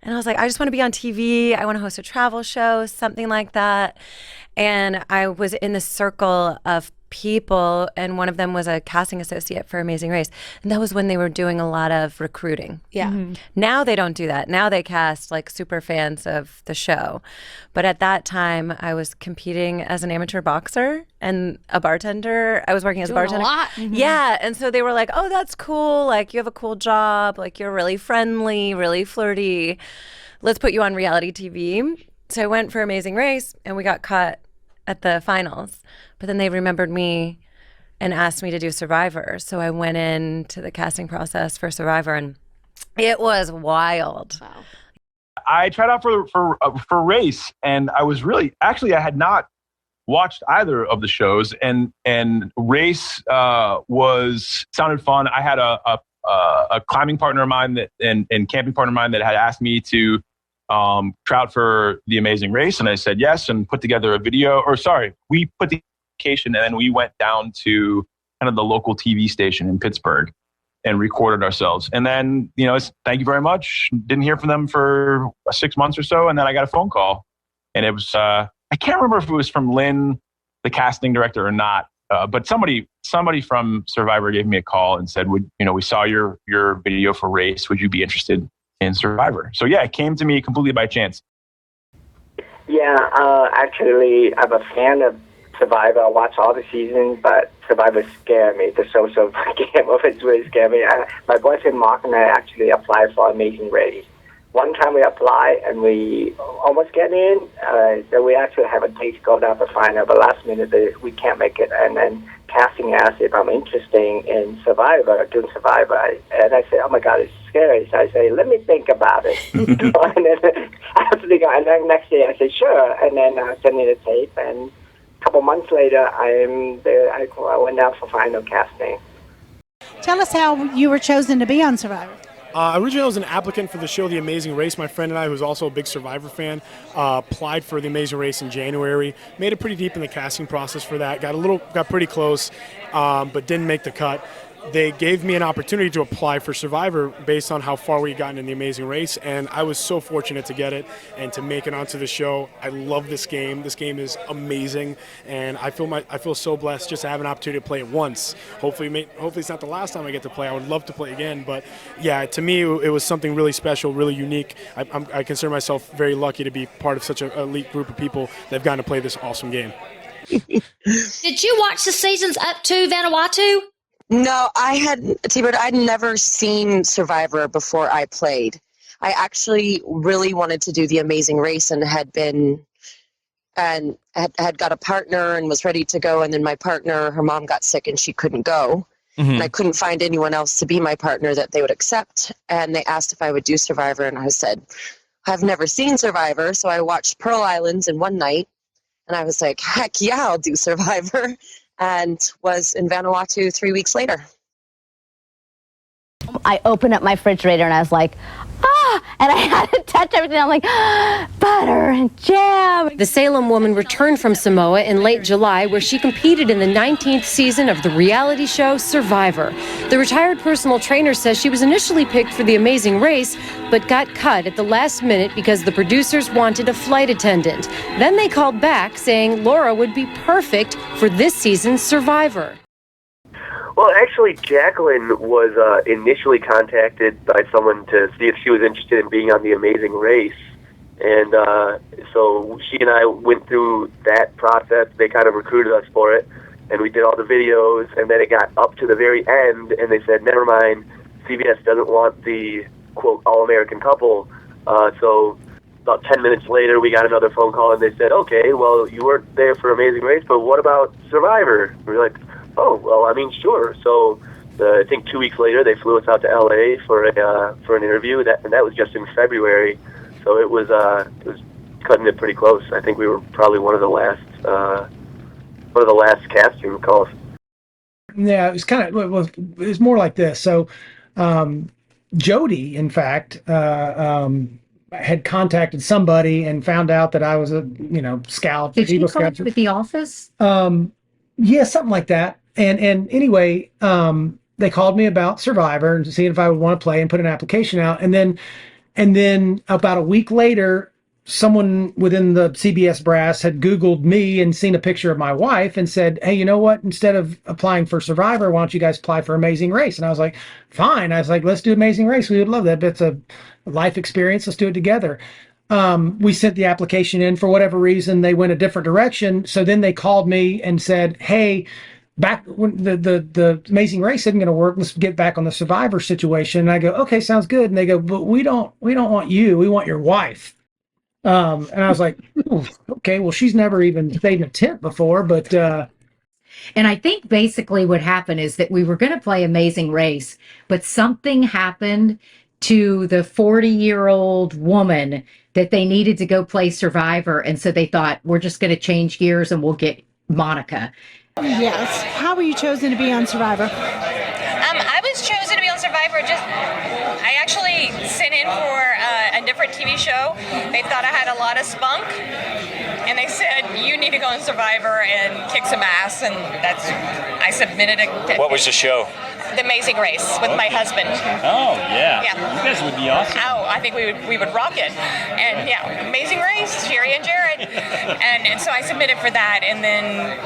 And I was like, I just want to be on TV. I want to host a travel show, something like that. And I was in the circle of people, and one of them was a casting associate for Amazing Race. And that was when they were doing a lot of recruiting. Yeah. Now they don't do that. Now they cast like super fans of the show. But at that time, I was competing as an amateur boxer and a bartender. I was working as a Doing a bartender. lot. Yeah. And so they were like, oh, that's cool. Like, you have a cool job. Like, you're really friendly, really flirty. Let's put you on reality TV. So I went for Amazing Race, and we got cut at the finals. But then they remembered me and asked me to do Survivor. So I went into the casting process for Survivor, and it was wild. Wow. I tried out for Race, and I was really actually I had not watched either of the shows, and Race was sounded fun. I had a climbing partner of mine and camping partner of mine that had asked me to try out for the Amazing Race, and I said yes, and put together a video. We put the application, and then we went down to kind of the local TV station in Pittsburgh and recorded ourselves. And then, thank you very much. Didn't hear from them for 6 months or so. And then I got a phone call, and it was, I can't remember if it was from Lynn, the casting director, or not. But somebody from Survivor gave me a call and said, we saw your video for Race. Would you be interested in Survivor? So yeah, it came to me completely by chance. Yeah, actually, I'm a fan of Survivor. I watch all the seasons, but Survivor scared me. The social game of it really scared me. My boyfriend Mark and I actually applied for Amazing Race. One time we apply and we almost get in. Then we actually have a date to go down to final, but last minute we can't make it. And then casting asked if I'm interested in Survivor, doing Survivor. And I said, oh my God, it's scary. So I say, let me think about it. And then I have to think, and then next day I said, sure. And then I sent me the tape, and a couple months later, I went down for final casting. Tell us how you were chosen to be on Survivor. Originally, I was an applicant for the show The Amazing Race. My friend and I, who's also a big Survivor fan, applied for The Amazing Race in January. Made it pretty deep in the casting process for that. Got pretty close, but didn't make the cut. They gave me an opportunity to apply for Survivor based on how far we had gotten in The Amazing Race, and I was so fortunate to get it and to make it onto the show. I love this game. This game is amazing, and I feel so blessed just to have an opportunity to play it once. Hopefully it's not the last time I get to play. I would love to play again, but yeah, to me it was something really special, really unique. I consider myself very lucky to be part of such an elite group of people that have gotten to play this awesome game. Did you watch the seasons up to Vanuatu? No, I'd never seen Survivor before I played. I actually really wanted to do The Amazing Race and had got a partner and was ready to go. And then my partner, her mom got sick and she couldn't go. Mm-hmm. And I couldn't find anyone else to be my partner that they would accept. And they asked if I would do Survivor. And I said, I've never seen Survivor. So I watched Pearl Islands in one night. And I was like, heck yeah, I'll do Survivor. And was in Vanuatu 3 weeks later. I opened up my refrigerator and I was like, and I had to touch everything. I'm like, butter and jam. The Salem woman returned from Samoa in late July, where she competed in the 19th season of the reality show Survivor. The retired personal trainer says she was initially picked for The Amazing Race, but got cut at the last minute because the producers wanted a flight attendant. Then they called back saying Laura would be perfect for this season's Survivor. Well, actually, Jacqueline was initially contacted by someone to see if she was interested in being on The Amazing Race. And so she and I went through that process. They kind of recruited us for it. And we did all the videos. And then it got up to the very end. And they said, never mind, CBS doesn't want the, quote, all-American couple. So about 10 minutes later, we got another phone call. And they said, okay, well, you weren't there for Amazing Race, but what about Survivor? We were like, oh, well, I mean, sure. So I think 2 weeks later, they flew us out to L.A. for an interview, and that was just in February. So it was cutting it pretty close. I think we were probably one of the last casting calls. Yeah, it was kind of it was more like this. So Jody, in fact, had contacted somebody and found out that I was a scout. Did you contact with the office? Yeah, something like that. And anyway, they called me about Survivor and to see if I would want to play and put an application out. And then And then about a week later, someone within the CBS brass had Googled me and seen a picture of my wife and said, hey, you know what? Instead of applying for Survivor, why don't you guys apply for Amazing Race? And I was like, fine. I was like, let's do Amazing Race. We would love that. It's a life experience. Let's do it together. We sent the application in. For whatever reason, they went a different direction. So then they called me and said, hey, back when the Amazing Race isn't going to work, let's get back on the Survivor situation. And I go, okay, sounds good. And they go, but we don't want you. We want your wife. And I was like, okay, well, she's never even stayed in a tent before, but and I think basically what happened is that we were going to play Amazing Race, but something happened to the 40-year-old woman that they needed to go play Survivor. And so they thought, we're just going to change gears and we'll get Monica. Yes. How were you chosen to be on Survivor? I was chosen to be on Survivor. I actually sent in for a different TV show. They thought I had a lot of spunk, and they said you need to go on Survivor and kick some ass. And I submitted it. What was the show? The Amazing Race with my husband. Oh yeah. You guys would be awesome. Oh, I think we would rock it. And yeah, Amazing Race, Sherry and Jared, and so I submitted for that, and then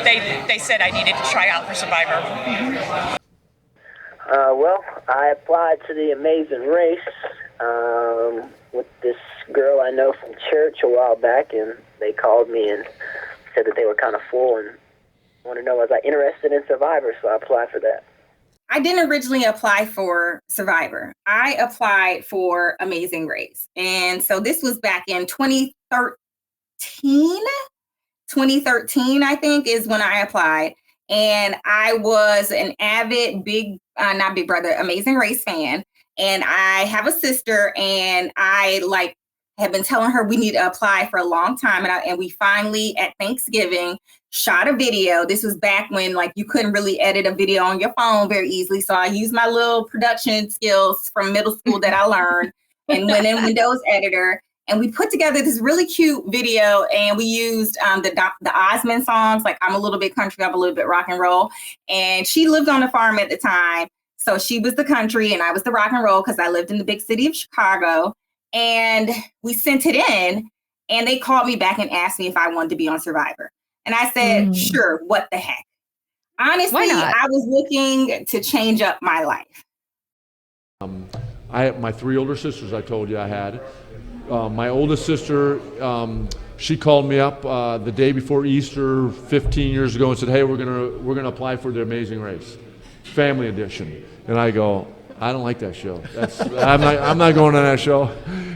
they said I needed to try out for Survivor. Well, I applied to the Amazing Race with this girl I know from church a while back, and they called me and said that they were kind of full and wanted to know, was I interested in Survivor, so I applied for that. I didn't originally apply for Survivor. I applied for Amazing Race. And so this was back in 2013. 2013, I think, is when I applied. And I was an avid not Big Brother, Amazing Race fan. And I have a sister, and I have been telling her we need to apply for a long time. And we finally, at Thanksgiving, shot a video. This was back when you couldn't really edit a video on your phone very easily. So I used my little production skills from middle school that I learned and went in Windows Editor. And we put together this really cute video, and we used the Osmond songs, like I'm a little bit country, I'm a little bit rock and roll. And she lived on a farm at the time. So she was the country and I was the rock and roll because I lived in the big city of Chicago. And we sent it in, and they called me back and asked me if I wanted to be on Survivor. And I said, sure, what the heck? Honestly, I was looking to change up my life. I have my 3 older sisters I told you I had. My oldest sister, she called me up the day before Easter 15 years ago and said, hey, we're gonna apply for the Amazing Race, Family Edition. And I go, I don't like that show. I'm not going on that show.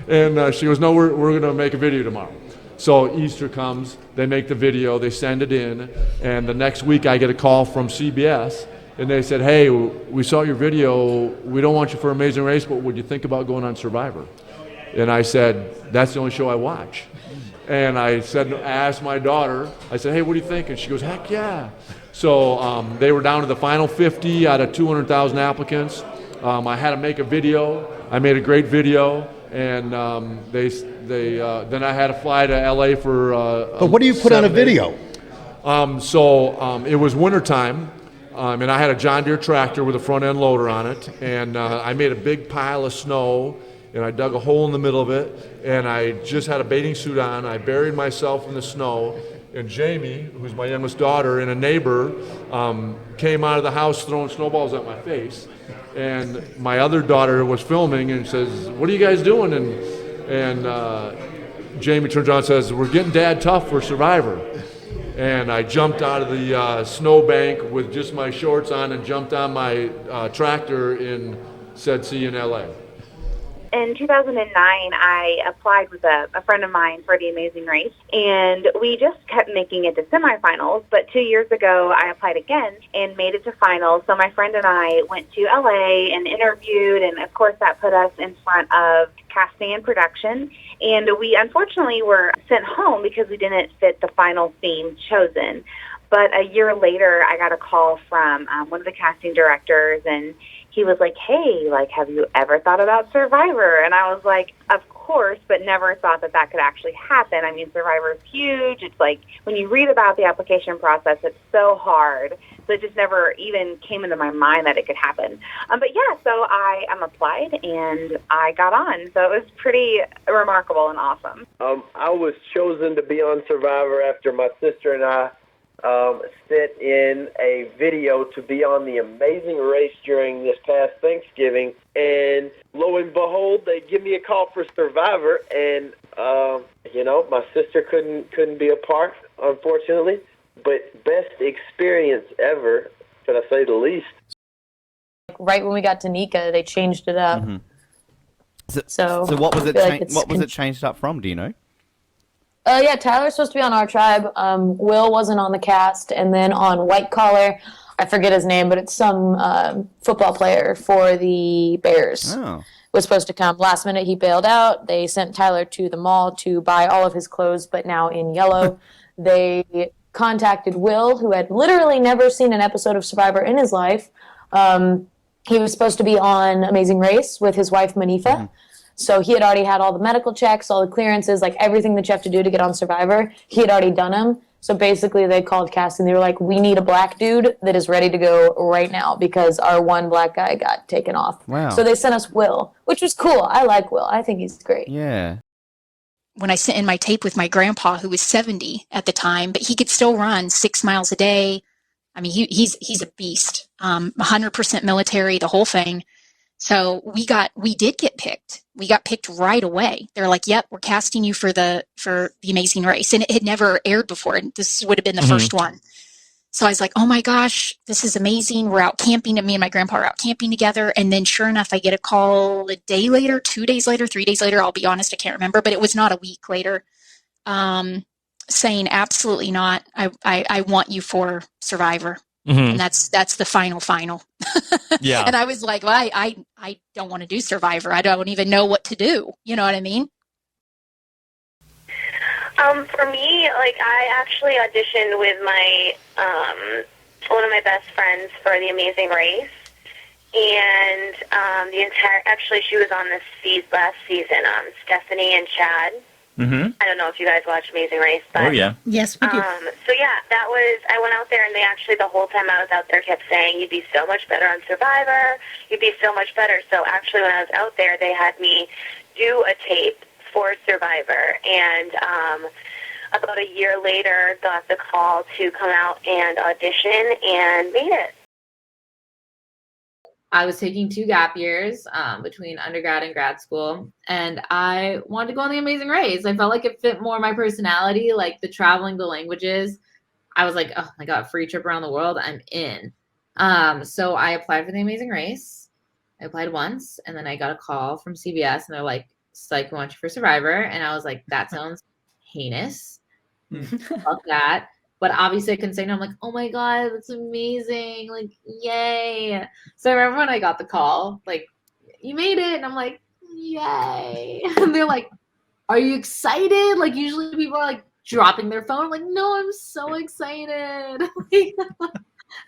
And she goes, no, we're going to make a video tomorrow. So Easter comes, they make the video, they send it in, and the next week I get a call from CBS, and they said, hey, we saw your video, we don't want you for Amazing Race, but would you think about going on Survivor? And I said, that's the only show I watch. And I asked my daughter, I said, hey, what do you think? And she goes, heck yeah. So they were down to the final 50 out of 200,000 applicants. I had to make a video. I made a great video, and then I had to fly to LA for. But what do you put on a video? It was wintertime, and I had a John Deere tractor with a front end loader on it, and I made a big pile of snow, and I dug a hole in the middle of it, and I just had a bathing suit on. I buried myself in the snow. And Jamie, who's my youngest daughter, and a neighbor came out of the house throwing snowballs at my face. And my other daughter was filming and says, what are you guys doing? And Jamie turns around and says, we're getting Dad tough for Survivor. And I jumped out of the snowbank with just my shorts on and jumped on my tractor and said, see you in LA. In 2009, I applied with a friend of mine for the Amazing Race, and we just kept making it to semifinals. But 2 years ago, I applied again and made it to finals. So my friend and I went to LA and interviewed, and of course that put us in front of casting and production. And we unfortunately were sent home because we didn't fit the final theme chosen. But a year later, I got a call from one of the casting directors, and he was like, hey, like, have you ever thought about Survivor? And I was like, of course, but never thought that that could actually happen. I mean, Survivor is huge. It's like, when you read about the application process, it's so hard. So it just never even came into my mind that it could happen. But yeah, so I applied, and I got on. So it was pretty remarkable and awesome. I was chosen to be on Survivor after my sister and I sent in a video to be on The Amazing Race during this past Thanksgiving, and lo and behold, they give me a call for Survivor, and my sister couldn't be a part, unfortunately, but best experience ever, can I say the least. Right when we got to Nika, they changed it up. Mm-hmm. So what was it? like What was it changed up from? Do you know? Yeah, Tyler's supposed to be on our tribe. Will wasn't on the cast, and then on White Collar, I forget his name, but it's some football player for the Bears. Oh. Was supposed to come. Last minute, he bailed out. They sent Tyler to the mall to buy all of his clothes, but now in yellow. They contacted Will, who had literally never seen an episode of Survivor in his life. He was supposed to be on Amazing Race with his wife, Manifa. Mm-hmm. So he had already had all the medical checks, all the clearances, like everything that you have to do to get on Survivor. He had already done them. So basically they called casting. They were like, we need a black dude that is ready to go right now because our one black guy got taken off. Wow. So they sent us Will, which was cool. I like Will. I think he's great. Yeah. When I sent in my tape with my grandpa, who was 70 at the time, but he could still run 6 miles a day. I mean, he's a beast. 100% military, the whole thing. So we did get picked. We got picked right away. They're like, "Yep, we're casting you for the Amazing Race," and it had never aired before. This would have been the first one. So I was like, "Oh my gosh, this is amazing!" We're out camping, and me and my grandpa are out camping together. And then, sure enough, I get a call a day later, 2 days later, 3 days later. I'll be honest, I can't remember, but it was not a week later, saying, "Absolutely not. I want you for Survivor." And that's the final. Yeah. And I was like, well, I don't want to do Survivor. I don't even know what to do. You know what I mean? For me, like, I actually auditioned with my one of my best friends for The Amazing Race, and actually she was on this last season, Stephanie and Chad. Mm-hmm. I don't know if you guys watch Amazing Race, but Oh yeah. Yes, we do. So yeah, I went out there, and they actually, the whole time I was out there, kept saying, "You'd be so much better on Survivor. You'd be so much better." So actually, when I was out there, they had me do a tape for Survivor, and about a year later, got the call to come out and audition, and made it. I was taking 2 gap years between undergrad and grad school, and I wanted to go on The Amazing Race. I felt like it fit more my personality, like the traveling, the languages. I was like, oh my God, free trip around the world, I'm in. So I applied for The Amazing Race. I applied once, and then I got a call from CBS, and they're like, "Psych, we want you for Survivor." And I was like, that sounds heinous. Fuck that. But obviously I couldn't say no. I'm like, oh my God, that's amazing. Like, yay. So I remember when I got the call, like, "You made it." And I'm like, yay. And they're like, "Are you excited?" Like, usually people are like dropping their phone. I'm like, no, I'm so excited. Like,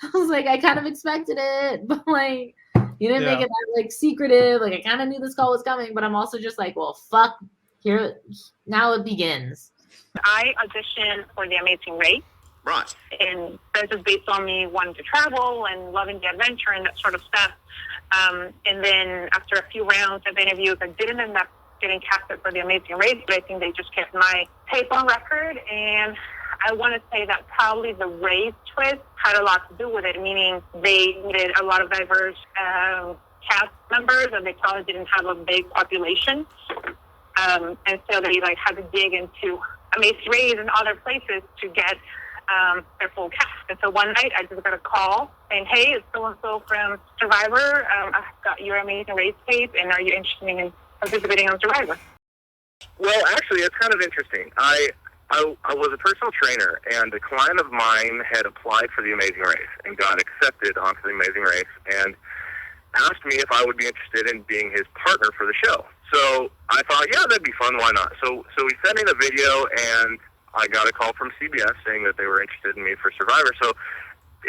I was like, I kind of expected it, but like, you didn't make it that like secretive. Like, I kind of knew this call was coming, but I'm also just like, well, fuck, here, now it begins. I auditioned for The Amazing Race. Right. And that was based on me wanting to travel and loving the adventure and that sort of stuff. And then after a few rounds of interviews, I didn't end up getting casted for The Amazing Race, but I think they just kept my tape on record. And I want to say that probably the race twist had a lot to do with it, meaning they needed a lot of diverse cast members, and they probably didn't have a big population. And so they had to dig into Amazing Race and other places to get their full cast. And so one night I just got a call saying, "Hey, it's so-and-so from Survivor. I've got your Amazing Race tape, and are you interested in participating on Survivor?" Well, actually, it's kind of interesting. I was a personal trainer, and a client of mine had applied for The Amazing Race and got accepted onto The Amazing Race and asked me if I would be interested in being his partner for the show. So I thought, yeah, that'd be fun. Why not? So he sent me the video, and I got a call from CBS saying that they were interested in me for Survivor. So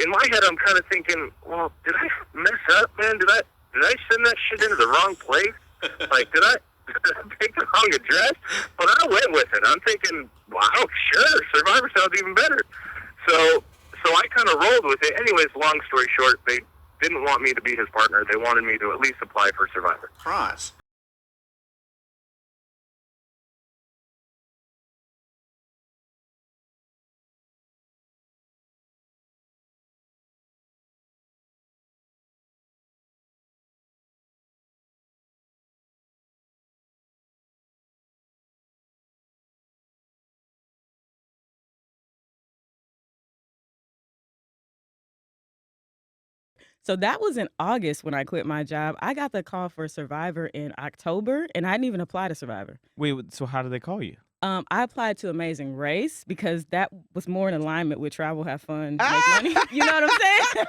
in my head, I'm kind of thinking, well, did I mess up, man? Did I send that shit into the wrong place? Like, did I pick the wrong address? But I went with it. I'm thinking, wow, sure, Survivor sounds even better. So I kind of rolled with it. Anyways, long story short, they didn't want me to be his partner. They wanted me to at least apply for Survivor. Cross. So that was in August when I quit my job. I got the call for Survivor in October, and I didn't even apply to Survivor. Wait, so how did they call you? I applied to Amazing Race because that was more in alignment with travel, have fun, make money. You know what I'm saying?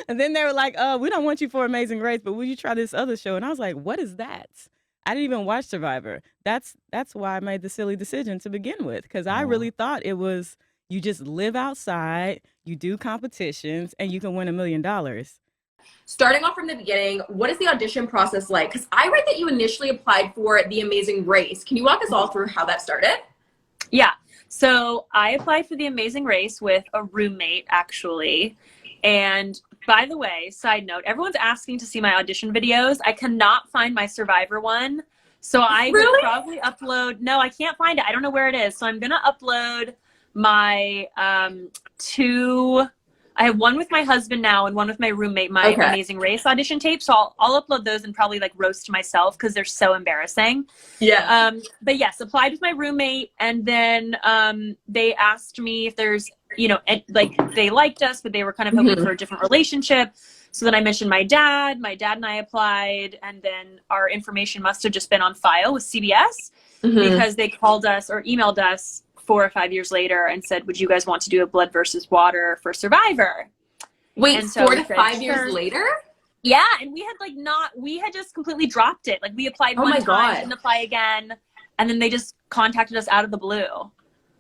And then they were like, we don't want you for Amazing Race, but will you try this other show? And I was like, what is that? I didn't even watch Survivor. That's why I made the silly decision to begin with, because I really thought it was you just live outside, you do competitions, and you can win $1 million. Starting off from the beginning, what is the audition process like? Because I read that you initially applied for The Amazing Race. Can you walk us all through how that started? Yeah. So I applied for The Amazing Race with a roommate, actually. And by the way, side note, everyone's asking to see my audition videos. I cannot find my Survivor one. So I will probably upload. No, I can't find it. I don't know where it is. So I'm going to upload my I have one with my husband now and one with my roommate, my Amazing Race audition tape. So I'll upload those and probably like roast myself because they're so embarrassing. Yeah. But yes, applied with my roommate, and then they asked me if there's, like they liked us, but they were kind of hoping for a different relationship. So then I mentioned my dad and I applied, and then our information must have just been on file with CBS because they called us or emailed us 4 or 5 years later and said, would you guys want to do a blood versus water for Survivor? Wait, and so 4 to 5 years later? Yeah, and we had just completely dropped it. Like we applied one time, didn't apply again, and then they just contacted us out of the blue.